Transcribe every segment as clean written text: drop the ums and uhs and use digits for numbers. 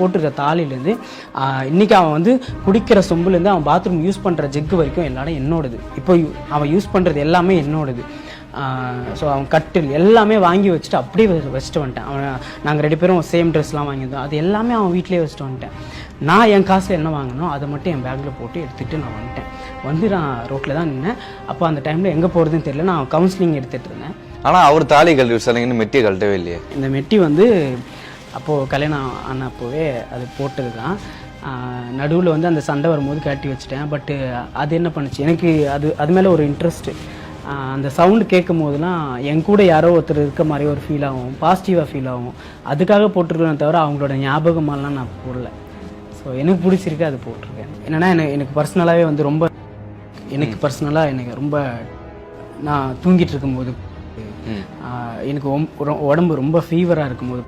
போட்டுக்கிற தாலிலேருந்து இன்றைக்கி அவன் வந்து குடிக்கிற சொம்புலேருந்து அவன் பாத்ரூம் யூஸ் பண்ணுற ஜெக்கு வரைக்கும் எல்லாரும் என்னோடது. இப்போ அவன் யூஸ் பண்ணுறது எல்லாமே என்னோடது. ஸோ அவன் கட்டில் எல்லாமே வாங்கி வச்சுட்டு அப்படியே வச்சுட்டு வந்துட்டேன். அவன் நாங்கள் 2 பேரும் சேம் ட்ரெஸ்லாம் வாங்கியிருந்தோம். அது எல்லாமே அவன் வீட்டிலேயே வச்சுட்டு வந்துட்டேன். நான் என் காசில் என்ன வாங்கினோ அதை மட்டும் என் பேக்கில் போட்டு எடுத்துகிட்டு நான் வந்துட்டேன். நான் ரோட்டில் தான் நின்னேன். அப்போ அந்த டைமில் எங்கே போகிறதுன்னு தெரியல. நான் கவுன்சிலிங் எடுத்துகிட்டு இருந்தேன். ஆனால் அவர் தாலி கழட்டி சொன்னீங்கன்னு மெட்டியை கழட்டவே இல்லையே. இந்த மெட்டி வந்து அப்போது கல்யாணம் ஆன அப்போவே அது போட்டது தான். நடுவில் வந்து அந்த சண்டை வரும்போது கட்டி வச்சுட்டேன். பட்டு அது என்ன பண்ணுச்சு, எனக்கு அது மேலே ஒரு இன்ட்ரெஸ்ட்டு. அந்த சவுண்டு கேட்கும் போதெல்லாம் என் கூட யாரோ ஒருத்தர் இருக்க மாதிரி ஒரு ஃபீல் ஆகும், பாசிட்டிவாக ஃபீல் ஆகும். அதுக்காக போட்டிருக்கேன் தவிர அவங்களோட ஞாபகமாலாம் நான் போடல. ஸோ எனக்கு பிடிச்சிருக்கு, அது போட்டிருக்கேன். என்னென்னா எனக்கு பர்சனலாகவே வந்து ரொம்ப எனக்கு ரொம்ப நான் தூங்கிட்டு இருக்கும்போது, எனக்கு உடம்பு ரொம்ப ஃபீவராக இருக்கும்போது,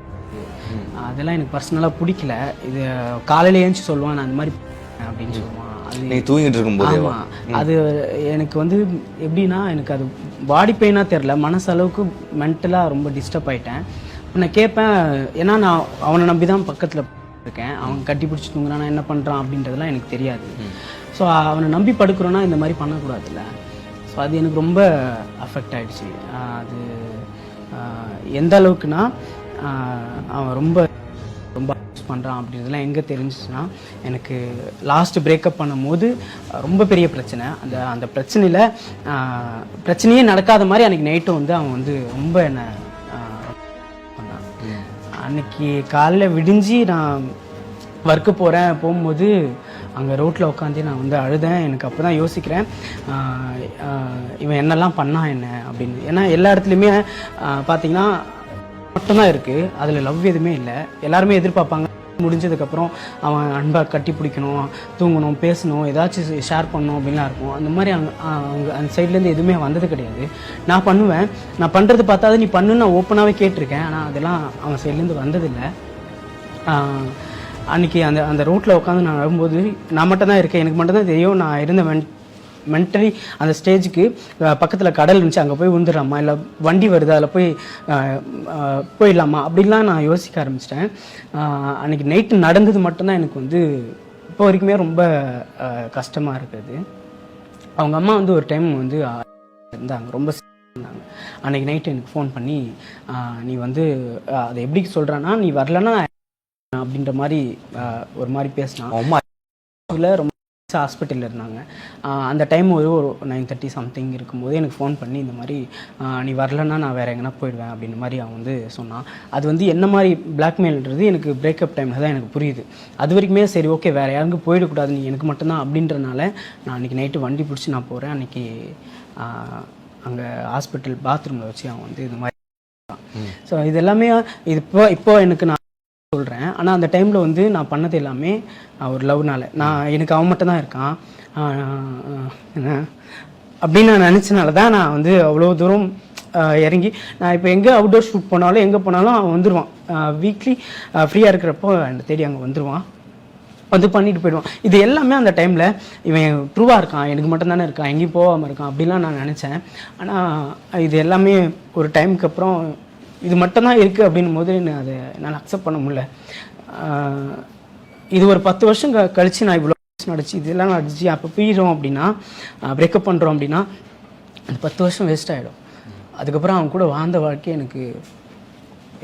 அதெல்லாம் எனக்கு பர்சனலாக பிடிக்கல. இது காலையில் ஏஞ்சி சொல்லுவான் நான் அந்த மாதிரி அப்படின்னு சொல்லுவான். அது தூங்கிட்டு இருக்கும்போது அது எனக்கு வந்து எப்படின்னா, எனக்கு அது பாடி பெயினாக தெரில, மனசளவுக்கு மென்டலாக ரொம்ப டிஸ்டர்ப் ஆகிட்டேன். நான் கேட்பேன், ஏன்னா நான் அவனை நம்பி தான் பக்கத்தில் இருக்கேன். அவன் கட்டி பிடிச்சி தூங்குறான், நான் என்ன பண்ணுறான் அப்படின்றதெல்லாம் எனக்கு தெரியாது. ஸோ அவனை நம்பி படுக்கிறோன்னா இந்த மாதிரி பண்ணக்கூடாதுல்ல. ஸோ அது எனக்கு ரொம்ப அஃபெக்ட் ஆகிடுச்சு. அது எந்த அளவுக்குன்னா, அவன் ரொம்ப யூஸ் பண்ணுறான் அப்படின்றதுலாம் எங்கே தெரிஞ்சிச்சுன்னா, எனக்கு லாஸ்ட் பிரேக்கப் பண்ணும்போது ரொம்ப பெரிய பிரச்சனை. அந்த பிரச்சனையே நடக்காத மாதிரி அன்றைக்கி நைட்டும் வந்து அவன் வந்து ரொம்ப என்னை பண்ணான். அன்றைக்கி காலையில் விடிஞ்சு நான் ஒர்க்கு போகும்போது அங்கே ரோட்டில் உட்காந்து நான் வந்து அழுதேன். எனக்கு அப்போ தான் யோசிக்கிறேன், இவன் என்னெல்லாம் பண்ணான் என்ன அப்படின்னு. ஏன்னா எல்லா இடத்துலையுமே பார்த்திங்கன்னா மட்டும்தான் இருக்குது, அதில் லவ் எதுவுமே இல்லை. எல்லாருமே எதிர்பார்ப்பாங்க முடிஞ்சதுக்கப்புறம் அவன் அன்பாக கட்டி பிடிக்கணும், தூங்கணும், பேசணும், ஏதாச்சும் ஷேர் பண்ணணும் அப்படின்லாம் இருக்கும். அந்த மாதிரி அவங்க அந்த சைட்லேருந்து எதுவுமே வந்தது கிடையாது. நான் பண்ணுவேன், நான் பண்ணுறது பார்த்தாது நீ பண்ணுன்னு நான் ஓப்பனாகவே கேட்டிருக்கேன். ஆனால் அதெல்லாம் அவன் சைட்லேருந்து வந்ததில்லை. அன்றைக்கி அந்த ரோட்டில் உட்காந்து நான் வரும்போது நான் மட்டும் தான் இருக்கேன். எனக்கு மட்டும் தான் தெரியும் நான் இருந்த மென்டலி அந்த ஸ்டேஜுக்கு பக்கத்தில் கடல் இருந்துச்சு, அங்கே போய் விழுந்துடலாமா, இல்லை வண்டி வருது அதில் போயிடலாமா அப்படின்லாம் நான் யோசிக்க ஆரம்பிச்சிட்டேன். அன்றைக்கி நைட்டு நடந்தது மட்டும்தான் எனக்கு வந்து இப்போ வரைக்குமே ரொம்ப கஷ்டமாக இருக்குது. அவங்க அம்மா வந்து ஒரு டைம் வந்து இருந்தாங்க, ரொம்ப இருந்தாங்க. அன்றைக்கி நைட்டு எனக்கு ஃபோன் பண்ணி, நீ வந்து அதை எப்படி சொல்கிறான்னா, நீ வரலன்னா அப்படின்ற மாதிரி ஒரு மாதிரி பேசினான். ரொம்ப ஹாஸ்பிட்டலில் இருந்தாங்க. அந்த டைம் ஒரு 9:30 சம்திங் இருக்கும்போது எனக்கு ஃபோன் பண்ணி, இந்த மாதிரி நீ வரலன்னா நான் வேறு எங்கன்னா போயிடுவேன் அப்படின்ற மாதிரி அவன் வந்து சொன்னான். அது வந்து என்ன மாதிரி பிளாக்மெயில்ன்றது எனக்கு பிரேக்கப் டைமில் தான் எனக்கு புரியுது. அது வரைக்குமே சரி ஓகே வேறு யாருக்கும் போயிடக்கூடாது, நீ எனக்கு மட்டும்தான் அப்படின்றனால நான் அன்றைக்கி நைட்டு வண்டி பிடிச்சி நான் போகிறேன். அன்றைக்கி அங்கே ஹாஸ்பிட்டல் பாத்ரூமில் வச்சு அவன் வந்து இது மாதிரி. ஸோ இது எல்லாமே இப்போ எனக்கு நான் சொல்கிறேன். ஆனால் அந்த டைமில் வந்து நான் பண்ணது எல்லாமே ஒரு லவ்னால. எனக்கு அவன் மட்டும் தான் இருக்கான் என்ன அப்படின்னு நான் நினச்சனால தான் நான் வந்து அவ்வளோ தூரம் இறங்கி, நான் இப்போ எங்கே அவுட்டோர் ஷூட் போனாலும் எங்கே போனாலும் அவன் வந்துடுவான். வீக்லி ஃப்ரீயாக இருக்கிறப்போ என்னை தேடி அங்கே வந்துடுவான், வந்து பண்ணிட்டு போயிடுவான். இது எல்லாமே அந்த டைமில் இவன் ட்ரூவாக இருக்கான், எனக்கு மட்டும் தானே இருக்கான், எங்கேயும் போகாமல் இருக்கான் அப்படிலாம் நான் நினச்சேன். ஆனால் இது எல்லாமே ஒரு டைமுக்கு அப்புறம் இது மட்டும்தான் இருக்குது அப்படின்னும் போது அதை என்னால் அக்செப்ட் பண்ண முடியல. இது ஒரு 10 வருஷம் கழித்து நான் இவ்வளோ நடிச்சு இதெல்லாம் நடிச்சு அப்போ போயிடும் அப்படின்னா, பிரேக்கப் பண்ணுறோம் அப்படின்னா அந்த 10 வருஷம் வேஸ்ட் ஆகிடும். அதுக்கப்புறம் அவன் கூட வாழ்ந்த வாழ்க்கை எனக்கு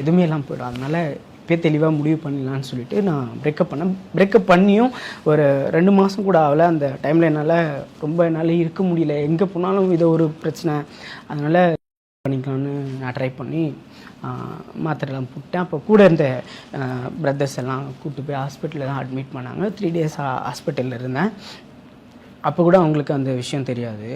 எதுவுமே இல்லாமல் போயிடும். அதனால் இப்போயே தெளிவாக முடிவு பண்ணிடலான்னு சொல்லிட்டு நான் பிரேக்கப் பண்ணியும் ஒரு 2 மாதம் கூட ஆகலை. அந்த டைமில் என்னால் இருக்க முடியல, எங்கே போனாலும் இது ஒரு பிரச்சனை. அதனால் பண்ணிக்கலான்னு நான் ட்ரை பண்ணி மாத்திரைலாம் போட்டேன். அப்போ கூட இருந்த பிரதர்ஸ் எல்லாம் கூப்பிட்டு போய் ஹாஸ்பிட்டலில் தான் அட்மிட் பண்ணாங்க. 3 days ஹாஸ்பிட்டலில் இருந்தேன். அப்போ கூட அவங்களுக்கு அந்த விஷயம் தெரியாது.